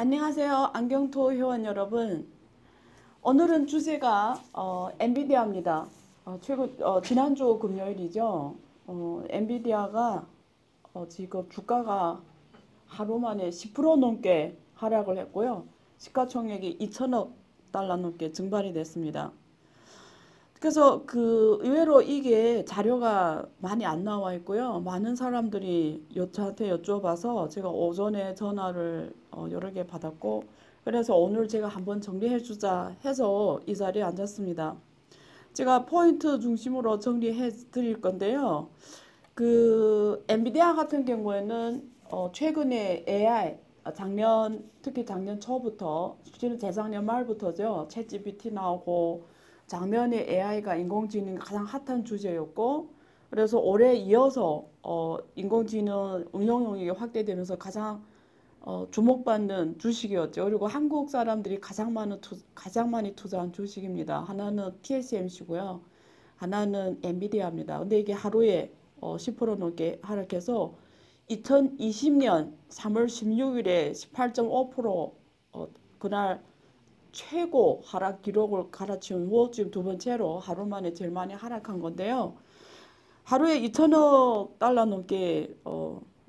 안녕하세요. 안경토 회원 여러분. 오늘은 주제가 엔비디아입니다. 지난주 금요일이죠. 엔비디아가 지금 주가가 하루 만에 10% 넘게 하락을 했고요. 시가총액이 2천억 달러 넘게 증발이 됐습니다. 그래서 의외로 이게 자료가 많이 안 나와 있고요. 많은 사람들이 저한테 여쭤봐서 제가 오전에 전화를 여러 개 받았고, 그래서 오늘 제가 한번 정리해 주자 해서 이 자리에 앉았습니다. 제가 포인트 중심으로 정리해 드릴 건데요. 엔비디아 같은 경우에는 최근에 AI, 특히 작년 초부터, 실은 재작년 말부터죠. 챗GPT 나오고, 작년에 AI가 인공지능이 가장 핫한 주제였고, 그래서 올해 이어서 인공지능 응용 영역이 확대되면서 가장 주목받는 주식이었죠. 그리고 한국 사람들이 가장 많이 투자한 주식입니다. 하나는 TSMC고요. 하나는 엔비디아입니다. 근데 이게 하루에 10% 넘게 하락해서 2020년 3월 16일에 18.5% 그날 최고 하락 기록을 갈아치운 후 지금 두 번째로 하루 만에 제일 많이 하락한 건데요. 하루에 2천억 달러 넘게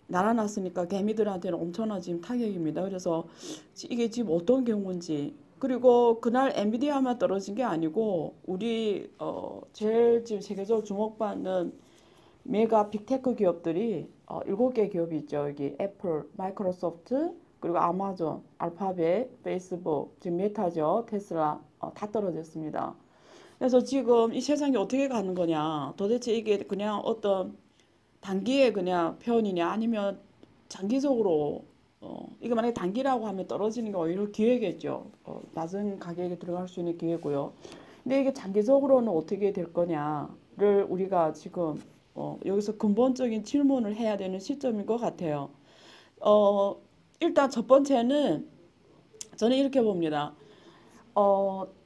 날아났으니까 개미들한테는 엄청난 지금 타격입니다. 그래서 이게 지금 어떤 경우인지, 그리고 그날 엔비디아만 떨어진 게 아니고 우리 제일 지금 세계적으로 주목받는 메가 빅테크 기업들이 7개 기업이 있죠. 여기 애플, 마이크로소프트, 그리고 아마존, 알파벳, 페이스북, 지금 메타죠. 테슬라 다 떨어졌습니다. 그래서 지금 이 세상이 어떻게 가는 거냐, 도대체 이게 그냥 어떤 단기의 그냥 표현이냐, 아니면 장기적으로 이거 만약에 단기라고 하면 떨어지는 게 오히려 기회겠죠. 낮은 가격에 들어갈 수 있는 기회고요. 근데 이게 장기적으로는 어떻게 될 거냐를 우리가 지금 여기서 근본적인 질문을 해야 되는 시점인 것 같아요. 일단 첫 번째는 저는 이렇게 봅니다.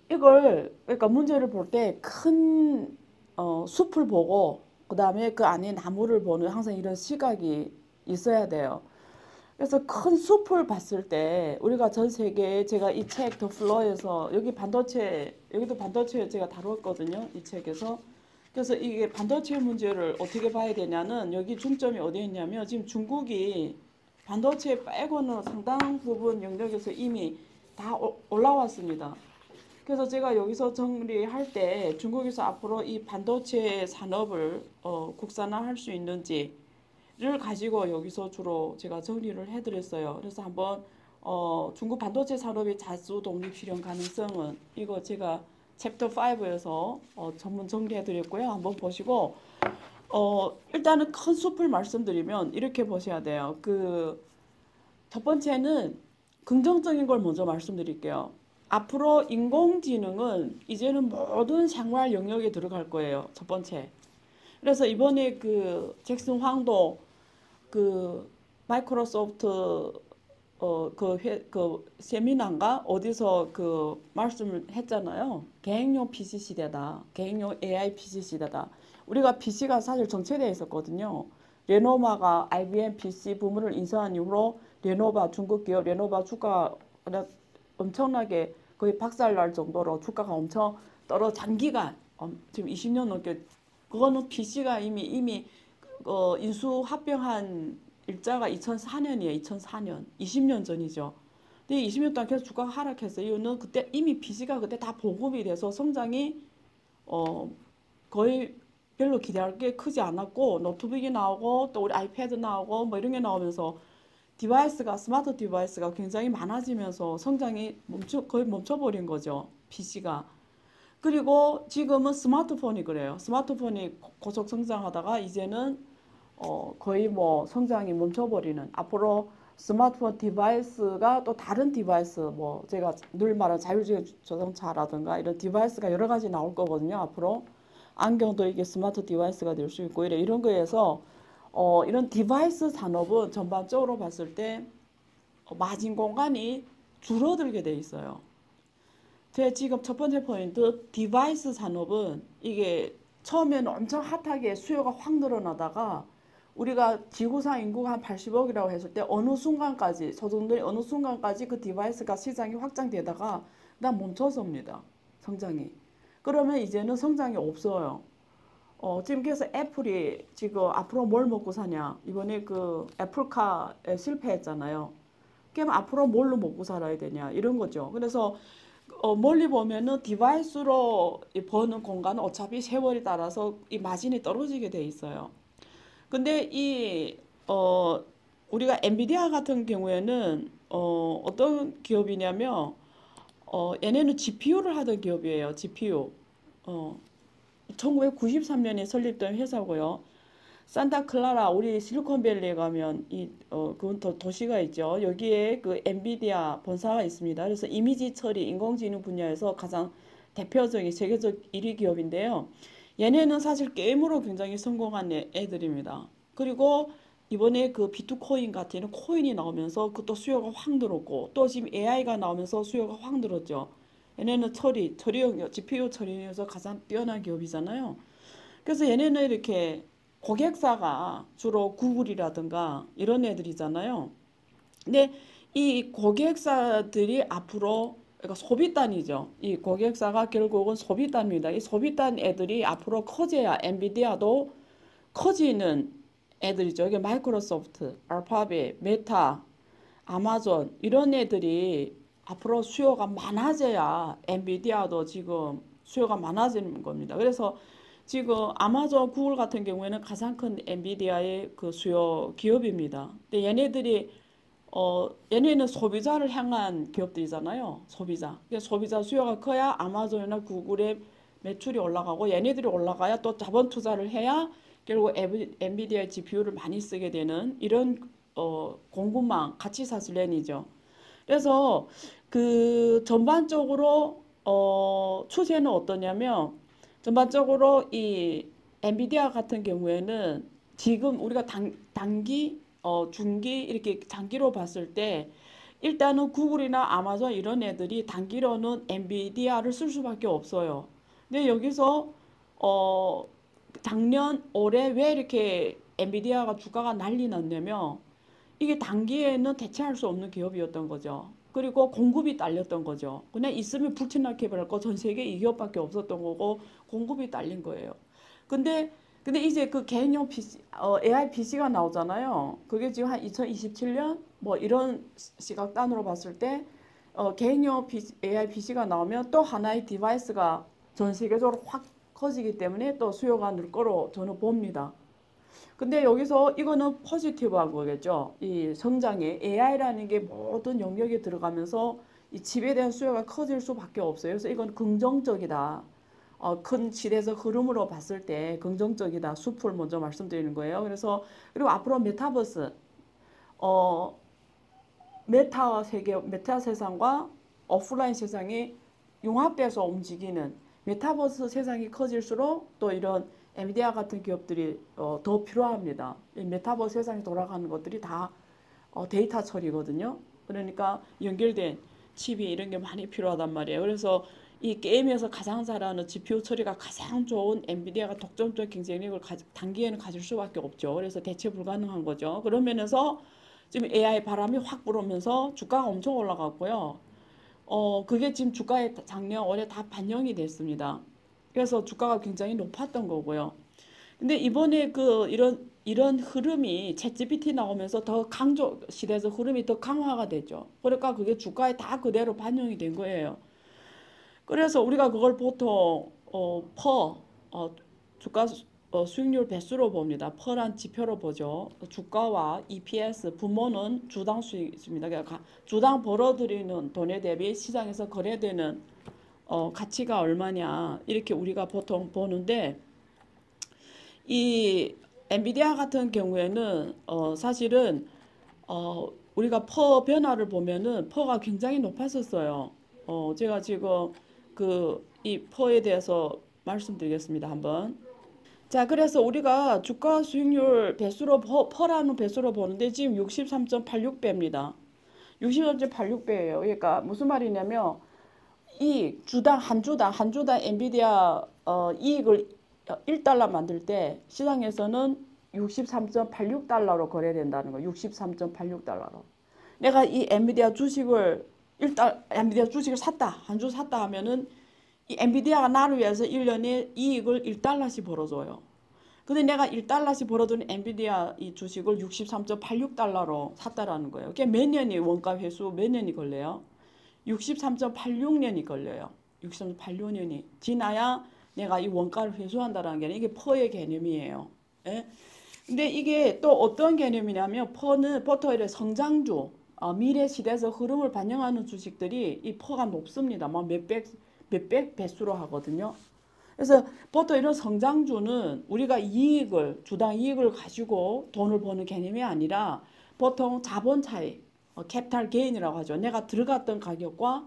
그러니까 문제를 볼 때 큰 숲을 보고 그 다음에 그 안에 나무를 보는 항상 이런 시각이 있어야 돼요. 그래서 큰 숲을 봤을 때 우리가 전 세계에, 제가 이 책 더 플로에서 여기도 반도체 제가 다뤘거든요. 이 책에서. 그래서 이게 반도체 문제를 어떻게 봐야 되냐는, 여기 중점이 어디에 있냐면 지금 중국이 반도체 빼고는 상당 부분 영역에서 이미 다 올라왔습니다. 그래서 제가 여기서 정리할 때 중국에서 앞으로 이 반도체 산업을 국산화할 수 있는지를 가지고 여기서 주로 제가 정리를 해드렸어요. 그래서 한번 중국 반도체 산업의 자주 독립 실현 가능성은, 이거 제가 챕터 5에서 전문 정리해드렸고요. 한번 보시고 일단은 큰 숲을 말씀드리면 이렇게 보셔야 돼요. 첫 번째는 긍정적인 걸 먼저 말씀드릴게요. 앞으로 인공지능은 이제는 모든 생활 영역에 들어갈 거예요. 첫 번째. 그래서 이번에 잭슨 황도 마이크로소프트 세미나인가 어디서 말씀을 했잖아요. 계획용 PC 시대다. 계획용 AI PC 시대다. 우리가 PC가 사실 정체되어 있었거든요. 레노바가 IBM PC 부문을 인수한 이후로 중국 기업 레노바 주가 엄청나게 거의 박살날 정도로 주가가 엄청 장기간 지금 20년 넘게, 그거는 PC가 이미 인수 합병한 일자가 2004년이에요. 2004년. 20년 전이죠. 근데 20년 동안 계속 주가가 하락했어요. 이유는 그때 이미 PC가 그때 다 보급이 돼서 성장이 거의 별로 기대할 게 크지 않았고, 노트북이 나오고 또 우리 아이패드 나오고 뭐 이런 게 나오면서 스마트 디바이스가 굉장히 많아지면서 성장이 거의 멈춰버린 거죠. PC가. 그리고 지금은 스마트폰이 그래요. 스마트폰이 고속 성장하다가 이제는 거의 뭐 성장이 멈춰버리는, 앞으로 스마트폰 디바이스가 또 다른 디바이스, 뭐 제가 늘 말하는 자율주행 자동차라든가 이런 디바이스가 여러 가지 나올 거거든요. 앞으로 안경도 이게 스마트 디바이스가 될 수 있고 이런 거에서 이런 디바이스 산업은 전반적으로 봤을 때 마진 공간이 줄어들게 돼 있어요. 제 지금 첫 번째 포인트, 디바이스 산업은 이게 처음에는 엄청 핫하게 수요가 확 늘어나다가 우리가 지구상 인구가 한 80억이라고 했을 때 어느 순간까지 소득률이 어느 순간까지 그 디바이스가 시장이 확장되다가 그다음 멈춰섭니다. 성장이. 그러면 이제는 성장이 없어요. 지금 그래서 애플이 지금 앞으로 뭘 먹고 사냐. 이번에 그 애플카에 실패했잖아요. 그럼 앞으로 뭘로 먹고 살아야 되냐. 이런 거죠. 그래서 멀리 보면은 디바이스로 버는 공간은 어차피 세월이 따라서 이 마진이 떨어지게 돼 있어요. 근데 우리가 엔비디아 같은 경우에는, 어떤 기업이냐면, 얘네는 GPU를 하던 기업이에요. GPU. 1993년에 설립된 회사고요. 산타클라라 우리 실리콘밸리에 가면 그건 도시가 있죠. 여기에 그 엔비디아 본사가 있습니다. 그래서 이미지 처리, 인공지능 분야에서 가장 대표적인 세계적 1위 기업인데요. 얘네는 사실 게임으로 굉장히 성공한 애들입니다. 그리고 이번에 그 비트코인 같은 코인이 나오면서 그또 수요가 확 늘었고 또 지금 AI가 나오면서 수요가 확 늘었죠. 얘네는 처리용, GPU 처리용에서 가장 뛰어난 기업이잖아요. 그래서 얘네는 이렇게 고객사가 주로 구글이라든가 이런 애들이잖아요. 근데 이 고객사들이 앞으로 그러니까 소비단이죠. 이 고객사가 결국은 소비단입니다. 이 소비단 애들이 앞으로 커져야 엔비디아도 커지는 애들이죠. 이게 마이크로소프트, 알파벳, 메타, 아마존 이런 애들이 앞으로 수요가 많아져야 엔비디아도 지금 수요가 많아지는 겁니다. 그래서 지금 아마존, 구글 같은 경우에는 가장 큰 엔비디아의 그 수요 기업입니다. 근데 얘네는 소비자를 향한 기업들이잖아요. 소비자. 소비자 수요가 커야 아마존이나 구글의 매출이 올라가고 얘네들이 올라가야 또 자본 투자를 해야 결국 엔비디아 GPU를 많이 쓰게 되는 이런 공급망 같이 사슬렌이죠. 그래서 그 전반적으로 추세는 어떠냐면 전반적으로 이 엔비디아 같은 경우에는 지금 우리가 단기, 중기 이렇게 장기로 봤을 때 일단은 구글이나 아마존 이런 애들이 단기로는 엔비디아를 쓸 수밖에 없어요. 근데 여기서 어, 작년 올해 왜 이렇게 엔비디아가 주가가 난리 났냐면 이게 단기에는 대체할 수 없는 기업이었던 거죠. 그리고 공급이 딸렸던 거죠. 그냥 있으면 불티나게 버릴 거 전 세계 이 기업밖에 없었던 거고 공급이 딸린 거예요. 근데 이제 그 개인용 PC, AI PC가 나오잖아요. 그게 지금 한 2027년 뭐 이런 시각단으로 봤을 때 개인용 AI PC가 나오면 또 하나의 디바이스가 전 세계적으로 확 커지기 때문에 또 수요가 늘 거로 저는 봅니다. 근데 여기서 이거는 포지티브한 거겠죠. 이 성장에 AI라는 게 모든 영역에 들어가면서 이 집에 대한 수요가 커질 수밖에 없어요. 그래서 이건 긍정적이다. 큰 시대적 흐름으로 봤을 때 긍정적이다. 숲을 먼저 말씀드리는 거예요. 그래서 그리고 앞으로 메타버스, 어, 메타 세상과 오프라인 세상이 융합돼서 움직이는 메타버스 세상이 커질수록 또 이런 엔비디아 같은 기업들이 더 필요합니다. 이 메타버스 세상에 돌아가는 것들이 다 데이터 처리거든요. 그러니까 연결된 칩이 이런 게 많이 필요하단 말이에요. 그래서 이 게임에서 가장 잘하는 GPU 처리가 가장 좋은 엔비디아가 독점적 경쟁력을 단기에는 가질 수밖에 없죠. 그래서 대체 불가능한 거죠. 그런 면에서 지금 AI 바람이 확 불으면서 주가가 엄청 올라갔고요. 그게 지금 주가에 작년 올해 다 반영이 됐습니다. 그래서 주가가 굉장히 높았던 거고요. 근데 이번에 그 이런 흐름이 챗GPT 나오면서 더 시대에서 흐름이 더 강화가 되죠. 그러니까 그게 주가에 다 그대로 반영이 된 거예요. 그래서 우리가 그걸 보통 주가 수익률 배수로 봅니다. 퍼란 지표로 보죠. 주가와 EPS, 부모는 주당 수익입니다. 그러니까 주당 벌어들이는 돈에 대비 시장에서 거래되는 가치가 얼마냐 이렇게 우리가 보통 보는데 이 엔비디아 같은 경우에는 사실은 우리가 퍼 변화를 보면은 퍼가 굉장히 높았었어요. 제가 지금 이 퍼에 대해서 말씀드리겠습니다. 한번. 자, 그래서 우리가 주가 수익률 배수로 퍼라는 배수로 보는데 지금 63.86배입니다. 63.86배예요. 그러니까 무슨 말이냐면 이 한 주당 엔비디아 이익을 1달러 만들 때 시장에서는 63.86달러로 거래된다는 거예요. 63.86달러로. 내가 이 엔비디아 주식을 엔비디아 주식을 샀다. 한 주 샀다 하면은 이 엔비디아가 나를 위해서 1년에 이익을 1달러씩 벌어줘요. 근데 내가 1달러씩 벌어두는 엔비디아 이 주식을 63.86달러로 샀다라는 거예요. 그게 몇 년이 원가 회수 몇 년이 걸려요? 63.86년이 걸려요. 63.86년이 지나야 내가 이 원가를 회수한다라는 게 이게 퍼의 개념이에요. 예? 근데 이게 또 어떤 개념이냐면 퍼는 버터의 성장주, 미래 시대에서 흐름을 반영하는 주식들이 이 퍼가 높습니다. 막 몇백 배수로 하거든요. 그래서 보통 이런 성장주는 우리가 주당 이익을 가지고 돈을 버는 개념이 아니라 보통 자본 차이, 캐피탈 게인이라고 하죠. 내가 들어갔던 가격과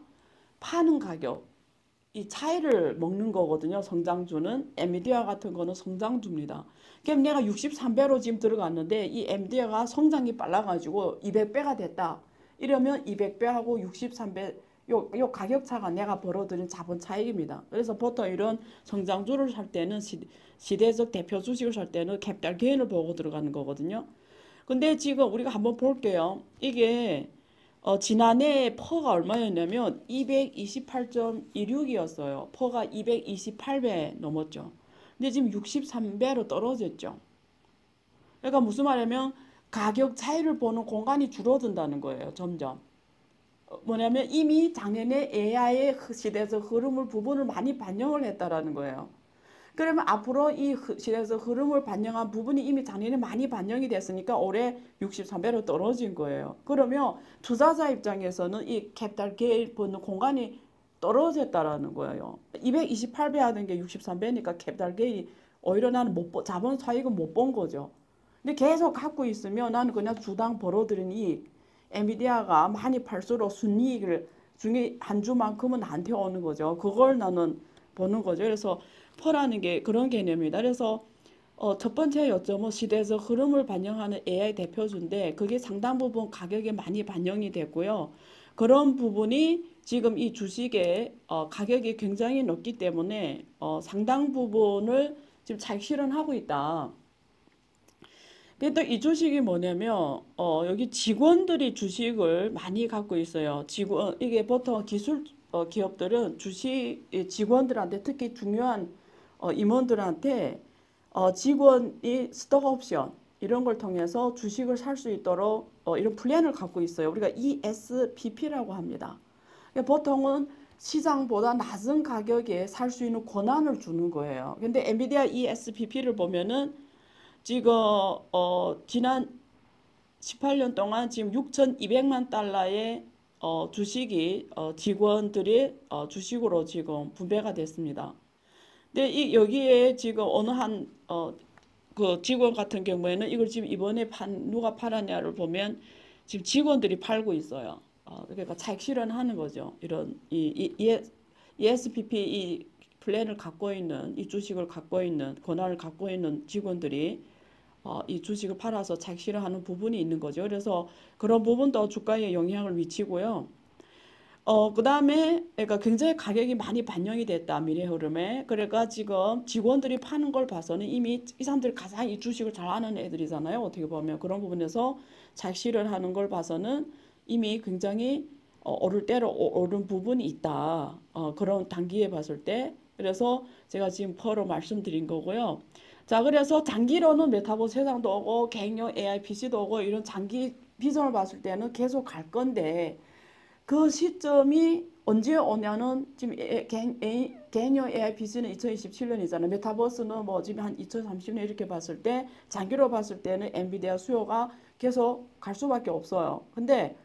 파는 가격, 이 차이를 먹는 거거든요. 성장주는. 엔비디아 같은 거는 성장주입니다. 그럼 내가 63배로 지금 들어갔는데 이 엔비디아가 성장이 빨라가지고 200배가 됐다. 이러면 200배하고 63배 요 가격차가 내가 벌어들인 자본 차익입니다. 그래서 보통 이런 성장주를 살 때는 시대적 대표 주식을 살 때는 캐피탈 게인을 보고 들어가는 거거든요. 근데 지금 우리가 한번 볼게요. 이게 지난해 퍼가 얼마였냐면 228.16이었어요. 퍼가 228배 넘었죠. 근데 지금 63배로 떨어졌죠. 그러니까 무슨 말이냐면 가격 차이를 보는 공간이 줄어든다는 거예요. 점점. 뭐냐면 이미 작년에 AI의 시대에서 부분을 많이 반영을 했다라는 거예요. 그러면 앞으로 이 시대에서 흐름을 반영한 부분이 이미 작년에 많이 반영이 됐으니까 올해 63배로 떨어진 거예요. 그러면 투자자 입장에서는 이 캐피탈 게인 보는 공간이 떨어졌다라는 거예요. 228배 하던 게 63배니까 캐피탈 게인이 오히려 나는 자본 차익은 못 본 거죠. 근데 계속 갖고 있으면 나는 그냥 주당 벌어들인 이익, 엔비디아가 많이 팔수록 순이익을 중에 한 주만큼은 나한테 오는 거죠. 그걸 나는 보는 거죠. 그래서 퍼라는 게 그런 개념이다. 그래서 첫 번째 요점은 시대에서 흐름을 반영하는 AI 대표주인데 그게 상당 부분 가격에 많이 반영이 됐고요. 그런 부분이 지금 이 주식의 가격이 굉장히 높기 때문에 상당 부분을 지금 잘 실현하고 있다. 근데 또 이 주식이 뭐냐면 여기 직원들이 주식을 많이 갖고 있어요. 이게 보통 기술 기업들은 직원들한테 특히 중요한 임원들한테 직원이 스톡 옵션 이런 걸 통해서 주식을 살 수 있도록 이런 플랜을 갖고 있어요. 우리가 ESPP라고 합니다. 그러니까 보통은 시장보다 낮은 가격에 살 수 있는 권한을 주는 거예요. 근데 엔비디아 ESPP를 보면은 지금 지난 18년 동안 지금 6,200만 달러의 주식이 직원들이 주식으로 지금 분배가 됐습니다. 근데 여기에 지금 어느 그 직원 같은 경우에는 이걸 지금 이번에 누가 팔았냐를 보면 지금 직원들이 팔고 있어요. 그러니까 차익 실현하는 거죠. 이런 ESPP 이 플랜을 갖고 있는 이 주식을 갖고 있는 권한을 갖고 있는 직원들이 이 주식을 팔아서 차익 실현하는 부분이 있는 거죠. 그래서 그런 부분도 주가에 영향을 미치고요. 그 다음에 그러니까 굉장히 가격이 많이 반영이 됐다. 미래 흐름에. 그러니까 지금 직원들이 파는 걸 봐서는 이미 이 사람들이 가장 이 주식을 잘 아는 애들이잖아요. 어떻게 보면 그런 부분에서 차익 실현하는 걸 봐서는 이미 굉장히 오를 대로 오른 부분이 있다. 그런 단기에 봤을 때. 그래서 제가 지금 퍼로 말씀드린 거고요. 자, 그래서 장기로는 메타버스 세상도 오고 개인용 AI PC도 오고 이런 장기 비전을 봤을 때는 계속 갈 건데 그 시점이 언제 오냐는 지금 개인용 AI PC는 2027년이잖아요. 메타버스는 뭐 지금 한 2030년 이렇게 봤을 때 장기로 봤을 때는 엔비디아 수요가 계속 갈 수밖에 없어요. 근데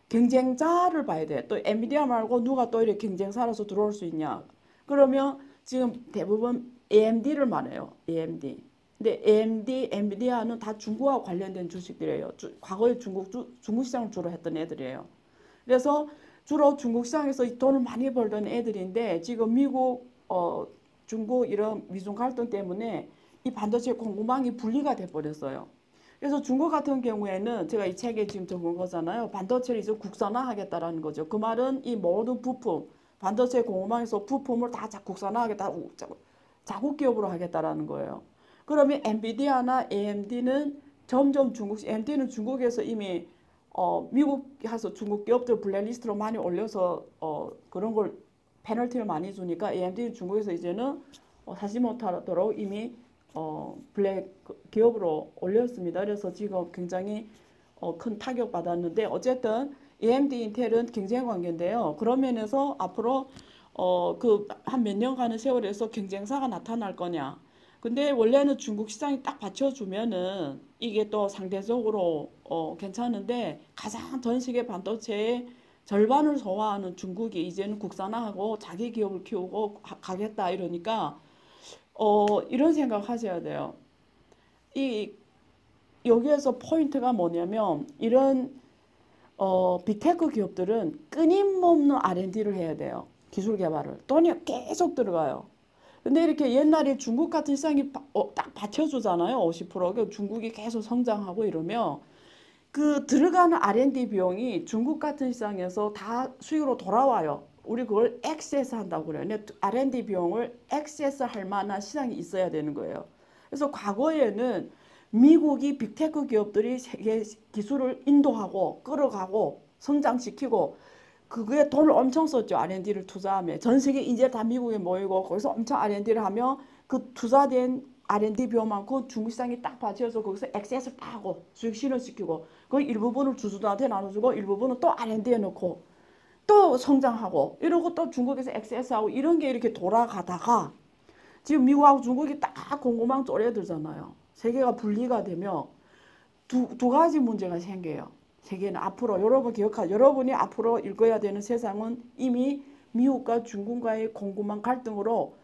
경쟁자를 봐야 돼. 또 엔비디아 말고 누가 또 이렇게 경쟁사로서 들어올 수 있냐. 그러면 지금 대부분 AMD를 말해요. AMD. 근데 AMD, 엔비디아는 다 중국과 관련된 주식들이에요. 과거에 중국 시장을 주로 했던 애들이에요. 그래서 주로 중국 시장에서 돈을 많이 벌던 애들인데 지금 미국, 중국 이런 미중 갈등 때문에 이 반도체 공급망이 분리가 돼버렸어요. 그래서 중국 같은 경우에는 제가 이 책에 지금 적은 거잖아요. 반도체를 이제 국산화하겠다라는 거죠. 그 말은 이 모든 부품, 반도체 공급망에서 부품을 다 국산화하겠다, 자국 기업으로 하겠다라는 거예요. 그러면 엔비디아나 AMD는 점점 AMD는 중국에서 이미 미국 가서 중국 기업들 블랙리스트로 많이 올려서 그런 걸 페널티를 많이 주니까 AMD는 중국에서 이제는 사지 못하도록 이미 블랙 기업으로 올렸습니다. 그래서 지금 굉장히 큰 타격 받았는데 어쨌든 AMD, 인텔은 경쟁 관계인데요. 그런 면에서 앞으로 그 한 몇 년간의 세월에서 경쟁사가 나타날 거냐. 근데 원래는 중국 시장이 딱 받쳐주면은 이게 또 상대적으로 괜찮은데 가장 전 세계 반도체의 절반을 소화하는 중국이 이제는 국산화하고 자기 기업을 키우고 가겠다 이러니까 이런 생각 하셔야 돼요. 이 여기에서 포인트가 뭐냐면 이런 빅테크 기업들은 끊임없는 R&D를 해야 돼요. 기술 개발을. 돈이 계속 들어가요. 근데 이렇게 옛날에 중국 같은 시장이 딱 받쳐주잖아요. 50%. 중국이 계속 성장하고 이러면 그 들어가는 R&D 비용이 중국 같은 시장에서 다 수익으로 돌아와요. 우리 그걸 액세스 한다고 그래요. R&D 비용을 액세스 할 만한 시장이 있어야 되는 거예요. 그래서 과거에는 미국이 빅테크 기업들이 세계 기술을 인도하고 끌어가고 성장시키고 그거에 돈을 엄청 썼죠. R&D를 투자하면. 전 세계 인재 다 미국에 모이고 거기서 엄청 R&D를 하면 그 투자된 R&D 비용만큼 중국 시장이 딱 받쳐서 거기서 액세스를 딱 하고 수익 실현시키고 그 일부분을 주주들한테 나눠주고 일부분은 또 R&D에 넣고 또 성장하고 이러고 또 중국에서 액세스하고 이런 게 이렇게 돌아가다가 지금 미국하고 중국이 딱 공고망 쪼려들잖아요. 세계가 분리가 되면 두 가지 문제가 생겨요. 세계는 앞으로 여러분이 앞으로 읽어야 되는 세상은 이미 미국과 중국과의 공고망 갈등으로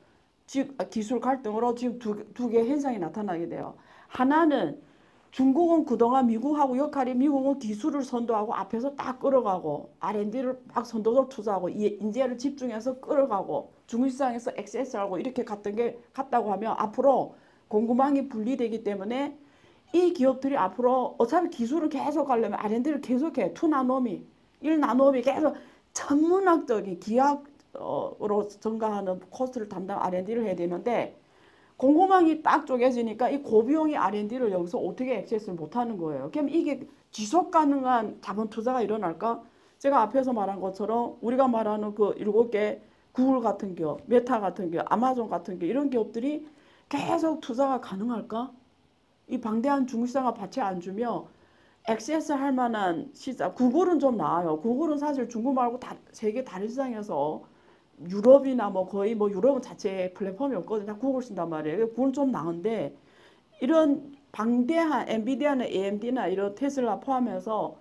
기술 갈등으로 지금 두 개의 현상이 나타나게 돼요. 하나는 중국은 그동안 미국하고 역할이 미국은 기술을 선도하고 앞에서 딱 끌어가고 R&D를 막 선도적으로 투자하고 인재를 집중해서 끌어가고 중국 시장에서 액세스하고 이렇게 갔다고 하면 앞으로 공급망이 분리되기 때문에 이 기업들이 앞으로 어차피 기술을 계속 하려면 R&D를 계속해. 2나노미, 1나노미 계속 천문학적인 기하로 증가하는 코스트를 담당 R&D를 해야 되는데 공급망이 딱 쪼개지니까 이 고비용의 R&D를 여기서 어떻게 액세스를 못하는 거예요. 그럼 이게 지속 가능한 자본 투자가 일어날까? 제가 앞에서 말한 것처럼 우리가 말하는 그 7개 구글 같은 기업, 메타 같은 기업, 아마존 같은 기업 이런 기업들이 계속 투자가 가능할까? 이 방대한 중국 시장을 받쳐 안 주며 액세스 할 만한 시장, 구글은 좀 나아요. 구글은 사실 중국 말고 세계 다른 시장에서 유럽이나 뭐 거의 뭐 유럽은 자체에 플랫폼이 없거든요. 다 구글 쓴단 말이에요. 구글은 좀 나은데 이런 방대한 엔비디아나 AMD나 이런 테슬라 포함해서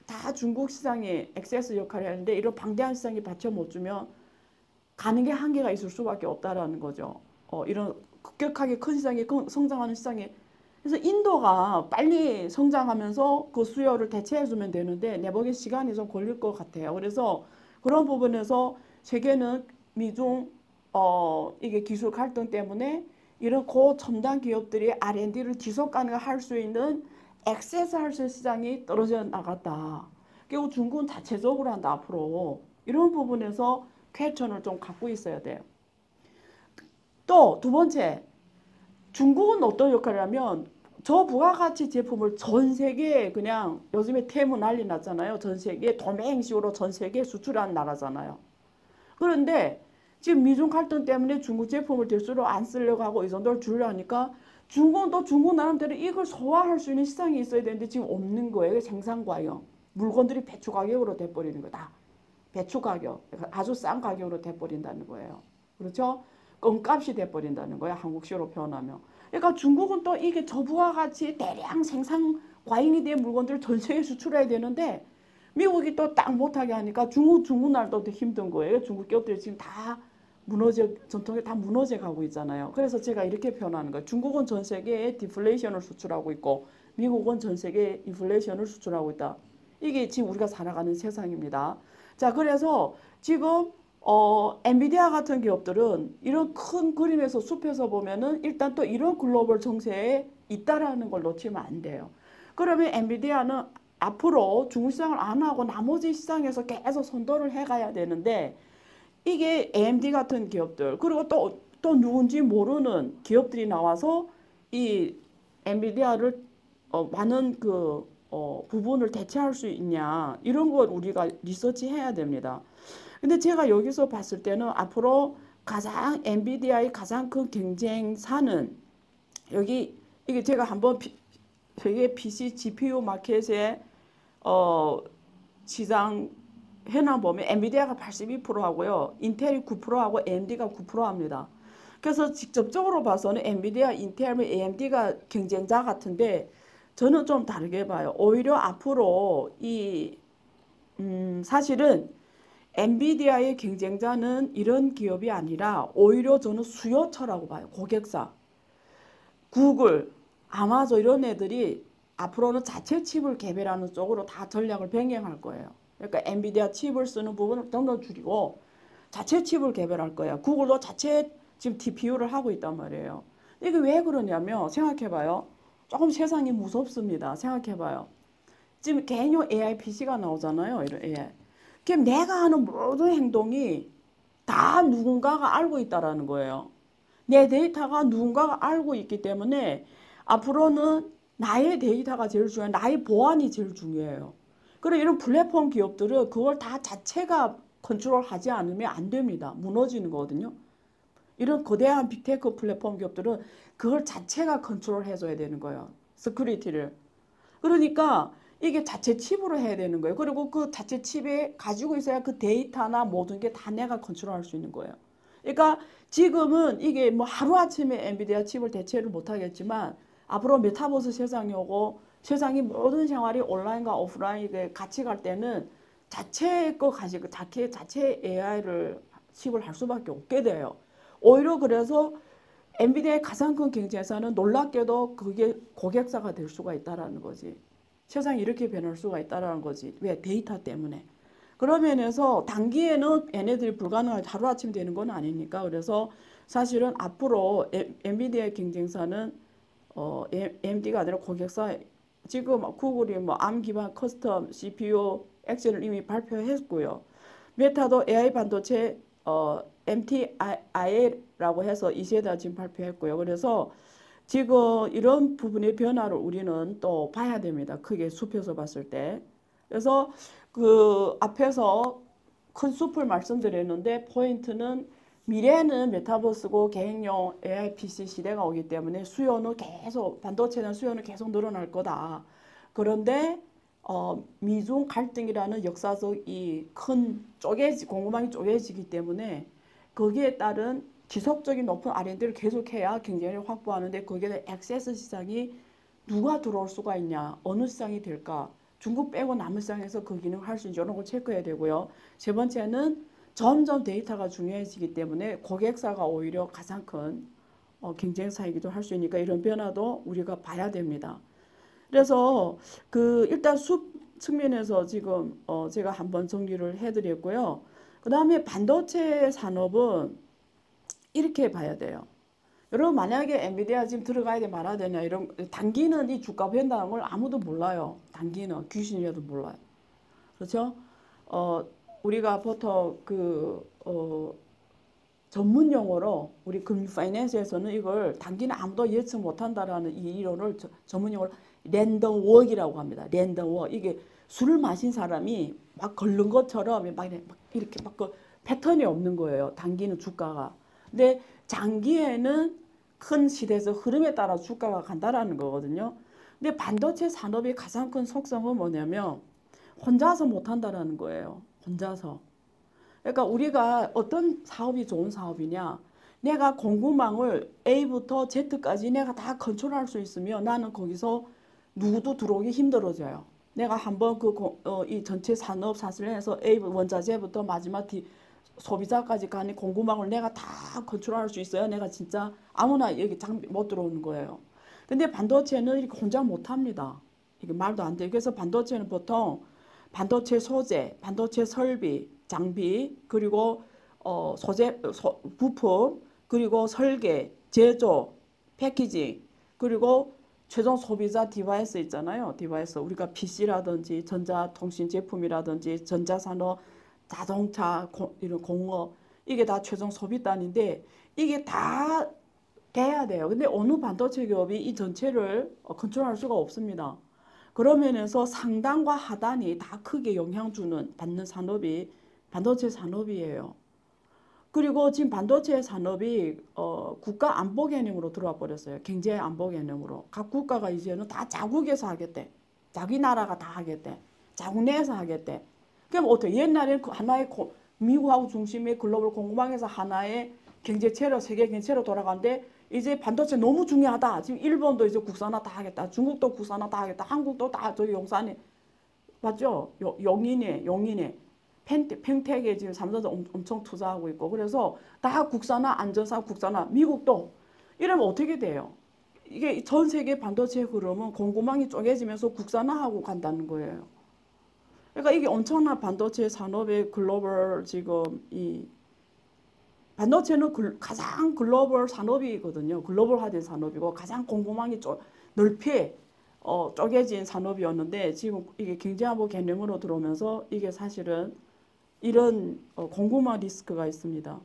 다 중국 시장에 액세스 역할을 하는데 이런 방대한 시장이 받쳐 못 주면 가는 게 한계가 있을 수밖에 없다라는 거죠. 이런 급격하게 큰 시장이 성장하는 시장에 그래서 인도가 빨리 성장하면서 그 수요를 대체해주면 되는데 내 보기엔 시간이 좀 걸릴 것 같아요. 그래서 그런 부분에서 세계는 미중 이게 기술 갈등 때문에 이런 고첨단 기업들이 R&D를 지속 가능할 수 있는 액세스 할 수 있는 시장이 떨어져 나갔다. 그리고 중국은 자체적으로 한다 앞으로. 이런 부분에서 퀘스천을 좀 갖고 있어야 돼요. 또 두 번째, 중국은 어떤 역할을 하면 저부가가치 제품을 전 세계에 그냥 요즘에 테무 난리 났잖아요. 전 세계에 도매행식으로 전 세계에 수출하는 나라잖아요. 그런데 지금 미중 갈등 때문에 중국 제품을 될수록 안 쓰려고 하고 이 정도를 주려 하니까 중국은 또 중국 나름대로 이걸 소화할 수 있는 시장이 있어야 되는데 지금 없는 거예요. 생산과요. 물건들이 배추 가격으로 돼버리는 거다. 배추 가격, 아주 싼 가격으로 돼버린다는 거예요. 그렇죠? 껌값이 돼버린다는 거예요. 한국식으로 표현하면. 그러니까 중국은 또 이게 저부가 같이 대량 생산 과잉이 된 물건들을 전 세계에 수출해야 되는데 미국이 또 딱 못하게 하니까 중국 날도 힘든 거예요. 중국 기업들이 지금 다 전통이 다 무너져 가고 있잖아요. 그래서 제가 이렇게 표현하는 거예요. 중국은 전 세계에 디플레이션을 수출하고 있고 미국은 전 세계에 인플레이션을 수출하고 있다. 이게 지금 우리가 살아가는 세상입니다. 자, 그래서 지금 엔비디아 같은 기업들은 이런 큰 그림에서 숲에서 보면은 일단 또 이런 글로벌 정세에 있다라는 걸 놓치면 안 돼요. 그러면 엔비디아는 앞으로 중국 시장을 안 하고 나머지 시장에서 계속 선도를 해가야 되는데 이게 AMD 같은 기업들 그리고 또 누군지 모르는 기업들이 나와서 이 엔비디아를 많은 부분을 대체할 수 있냐 이런 걸 우리가 리서치 해야 됩니다. 근데 제가 여기서 봤을 때는 앞으로 가장 엔비디아의 가장 큰 경쟁사는 여기 이게 제가 한번 세계 PC GPU 마켓의 시장 현황 보면 엔비디아가 82%하고요. 인텔이 9%하고 AMD가 9%합니다. 그래서 직접적으로 봐서는 엔비디아, 인텔, AMD가 경쟁자 같은데 저는 좀 다르게 봐요. 오히려 앞으로 사실은 엔비디아의 경쟁자는 이런 기업이 아니라 오히려 저는 수요처라고 봐요. 고객사. 구글, 아마존 이런 애들이 앞으로는 자체 칩을 개발하는 쪽으로 다 전략을 변경할 거예요. 그러니까 엔비디아 칩을 쓰는 부분을 좀 더 줄이고 자체 칩을 개발할 거예요. 구글도 자체 지금 TPU를 하고 있단 말이에요. 이게 왜 그러냐면 생각해봐요. 조금 세상이 무섭습니다. 생각해봐요. 지금 개인용 AI PC가 나오잖아요. 이런 AI. 그럼 내가 하는 모든 행동이 다 누군가가 알고 있다라는 거예요. 내 데이터가 누군가가 알고 있기 때문에 앞으로는 나의 데이터가 제일 중요해요. 나의 보안이 제일 중요해요. 그리고 이런 플랫폼 기업들은 그걸 다 자체가 컨트롤하지 않으면 안 됩니다. 무너지는 거거든요. 이런 거대한 빅테크 플랫폼 기업들은 그걸 자체가 컨트롤해줘야 되는 거예요. 스큐리티를. 그러니까 이게 자체 칩으로 해야 되는 거예요. 그리고 그 자체 칩에 가지고 있어야 그 데이터나 모든 게 다 내가 컨트롤할 수 있는 거예요. 그러니까 지금은 이게 뭐 하루아침에 엔비디아 칩을 대체를 못하겠지만 앞으로 메타버스 세상이 오고 세상이 모든 생활이 온라인과 오프라인에 같이 갈 때는 자체 거 가지고 자체 AI를 칩을 할 수밖에 없게 돼요. 오히려 그래서 엔비디아의 가장 큰 경쟁사는 놀랍게도 그게 고객사가 될 수가 있다라는 거지. 세상이 이렇게 변할 수가 있다라는 거지. 왜? 데이터 때문에. 그런 면에서 단기에는 얘네들이 불가능하게 하루아침 되는 건 아니니까. 그래서 사실은 앞으로 엔비디아의 경쟁사는 AMD가 아니라 고객사. 지금 구글이 뭐 ARM 기반 커스텀 CPU 엑셀을 이미 발표했고요. 메타도 AI 반도체 MTIA라고 해서 2세대 지금 발표했고요. 그래서 지금 이런 부분의 변화를 우리는 또 봐야 됩니다. 크게 숲에서 봤을 때. 그래서 그 앞에서 큰 숲을 말씀드렸는데 포인트는 미래는 메타버스고 개인용 AI PC 시대가 오기 때문에 수요는 계속 반도체는 수요는 계속 늘어날 거다. 그런데 미중 갈등이라는 역사적 이 큰 공급망이 쪼개지기 때문에 거기에 따른 지속적인 높은 R&D를 계속해야 경쟁력을 확보하는데 거기에 액세스 시장이 누가 들어올 수가 있냐, 어느 시장이 될까, 중국 빼고 남은 시장에서 그 기능을 할 수 있는지 이런 걸 체크해야 되고요. 세 번째는 점점 데이터가 중요해지기 때문에 고객사가 오히려 가장 큰 경쟁사이기도 할 수 있으니까 이런 변화도 우리가 봐야 됩니다. 그래서 일단 숲 측면에서 지금 제가 한번 정리를 해드렸고요. 그 다음에 반도체 산업은 이렇게 봐야 돼요. 여러분 만약에 엔비디아 지금 들어가야 돼 말아야 되냐 이런 단기는 이 주가 변다는 걸 아무도 몰라요. 단기는 귀신이라도 몰라요. 그렇죠? 우리가 보통 전문 용어로 우리 파이낸스에서는 이걸 단기는 아무도 예측 못한다라는 이 이론을 전문 용어로 랜덤 워크라고 합니다. 랜덤 워크. 이게 술을 마신 사람이 막 걷는 것처럼 막 이렇게 막 그 패턴이 없는 거예요. 단기는 주가가. 근데 장기에는 큰 시대에서 흐름에 따라 주가가 간다라는 거거든요. 근데 반도체 산업의 가장 큰 속성은 뭐냐면 혼자서 못한다라는 거예요. 혼자서. 그러니까 우리가 어떤 사업이 좋은 사업이냐. 내가 공급망을 A부터 Z까지 내가 다 컨트롤할 수 있으면 나는 거기서 누구도 들어오기 힘들어져요. 내가 한번 이 전체 산업 사슬을 해서 A 원자재부터 마지막 소비자까지 가는 공급망을 내가 다 컨트롤할 수 있어야 내가 진짜 아무나 여기 장비 못 들어오는 거예요. 근데 반도체는 이렇게 혼자 못 합니다. 이게 말도 안 돼요. 그래서 반도체는 보통 반도체 소재, 반도체 설비, 장비, 그리고 부품, 그리고 설계, 제조, 패키징, 그리고 최종 소비자 디바이스 있잖아요. 디바이스. 우리가 PC라든지 전자통신 제품이라든지 전자산업, 자동차, 이런 공업, 이게 다 최종 소비단인데 이게 다 돼야 돼요. 근데 어느 반도체 기업이 이 전체를 컨트롤할 수가 없습니다. 그런 면에서 상단과 하단이 다 크게 영향 받는 산업이 반도체 산업이에요. 그리고 지금 반도체 산업이 국가 안보 개념으로 들어와 버렸어요. 경제 안보 개념으로. 각 국가가 이제는 다 자국에서 하겠대. 자기 나라가 다 하겠대. 자국 내에서 하겠대. 그럼 어떻게 옛날에는 그 하나의 미국하고 중심의 글로벌 공급망에서 하나의 경제체로 세계 경제체로 돌아가는데 이제 반도체 너무 중요하다. 지금 일본도 이제 국산화 다 하겠다. 중국도 국산화 다 하겠다. 한국도 다 저기 용산에 맞죠? 용인에 펜텍에 지금 삼성도 엄청 투자하고 있고 그래서 다 국산화 안전사 국산화 미국도 이러면 어떻게 돼요? 이게 전 세계 반도체 흐름은 공급망이 쪼개지면서 국산화하고 간다는 거예요. 그러니까 이게 엄청난 반도체 산업의 글로벌 지금 이 반도체는 가장 글로벌 산업이거든요. 글로벌화된 산업이고 가장 공급망이 넓게 쪼개진 산업이었는데 지금 이게 경제안보 개념으로 들어오면서 이게 사실은 이런 공급망 리스크가 있습니다.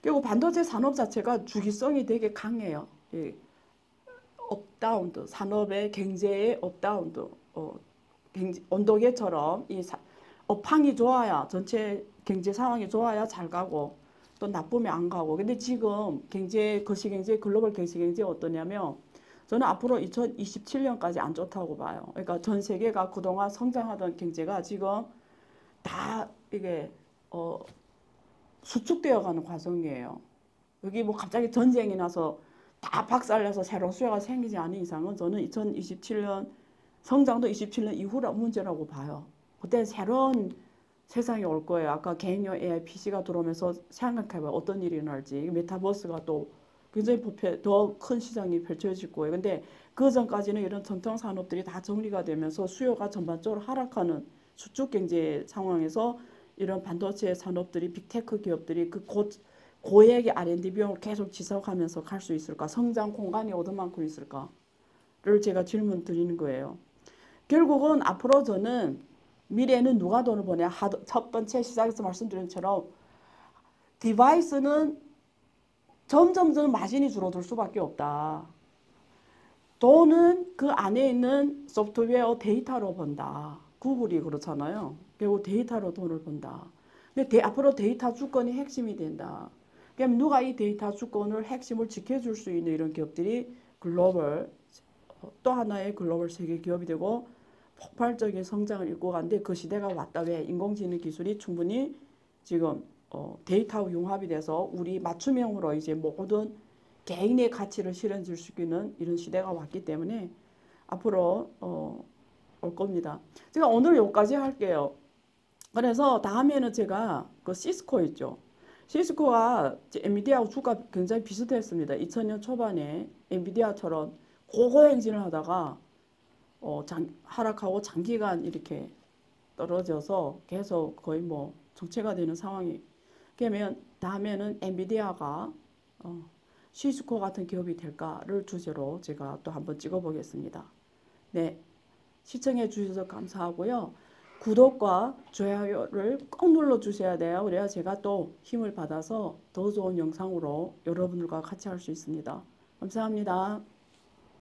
그리고 반도체 산업 자체가 주기성이 되게 강해요. 업다운드 산업의 경제의 업다운드 온도계처럼 이 업황이 좋아야 전체 경제 상황이 좋아야 잘 가고 또 나쁘면 안 가고. 근데 지금 거시경제 글로벌 거시경제 어떠냐면 저는 앞으로 2027년까지 안 좋다고 봐요. 그러니까 전 세계가 그동안 성장하던 경제가 지금 다 이게 수축되어 가는 과정이에요. 여기 뭐 갑자기 전쟁이 나서 다 박살내서 새로운 수요가 생기지 않은 이상은 저는 2027년 성장도 27년 이후라 문제라고 봐요. 그때 새로운 세상이 올 거예요. 아까 개인용 AI PC가 들어오면서 생각해봐요. 어떤 일이 일어날지. 메타버스가 또 굉장히 더 큰 시장이 펼쳐질 거예요. 근데 그 전까지는 이런 전통 산업들이 다 정리가 되면서 수요가 전반적으로 하락하는 수축 경제 상황에서 이런 반도체 산업들이 빅테크 기업들이 그 고액의 R&D 비용을 계속 지속하면서 갈 수 있을까? 성장 공간이 어디만큼 있을까?를 제가 질문 드리는 거예요. 결국은 앞으로 저는 미래에는 누가 돈을 버냐? 첫 번째 시작에서 말씀드린 것처럼 디바이스는 점점 마진이 줄어들 수밖에 없다. 돈은 그 안에 있는 소프트웨어 데이터로 번다. 구글이 그렇잖아요. 결국 데이터로 돈을 번다. 근데 앞으로 데이터 주권이 핵심이 된다. 그럼 누가 이 데이터 주권을 핵심을 지켜줄 수 있는 이런 기업들이 글로벌 또 하나의 글로벌 세계 기업이 되고 폭발적인 성장을 이끌고 가는데 그 시대가 왔다. 왜? 인공지능 기술이 충분히 지금 데이터와 융합이 돼서 우리 맞춤형으로 이제 모든 개인의 가치를 실현줄 수 있는 이런 시대가 왔기 때문에 앞으로 올 겁니다. 제가 오늘 여기까지 할게요. 그래서 다음에는 제가 그 시스코 있죠. 시스코가 엔비디아하고 주가 굉장히 비슷했습니다. 2000년 초반에 엔비디아처럼 고고행진을 하다가 하락하고 장기간 이렇게 떨어져서 계속 거의 뭐 정체가 되는 상황이 그러면 다음에는 엔비디아가 시스코 같은 기업이 될까를 주제로 제가 또 한번 찍어보겠습니다. 네, 시청해 주셔서 감사하고요. 구독과 좋아요를 꼭 눌러주셔야 돼요. 그래야 제가 또 힘을 받아서 더 좋은 영상으로 여러분들과 같이 할 수 있습니다. 감사합니다.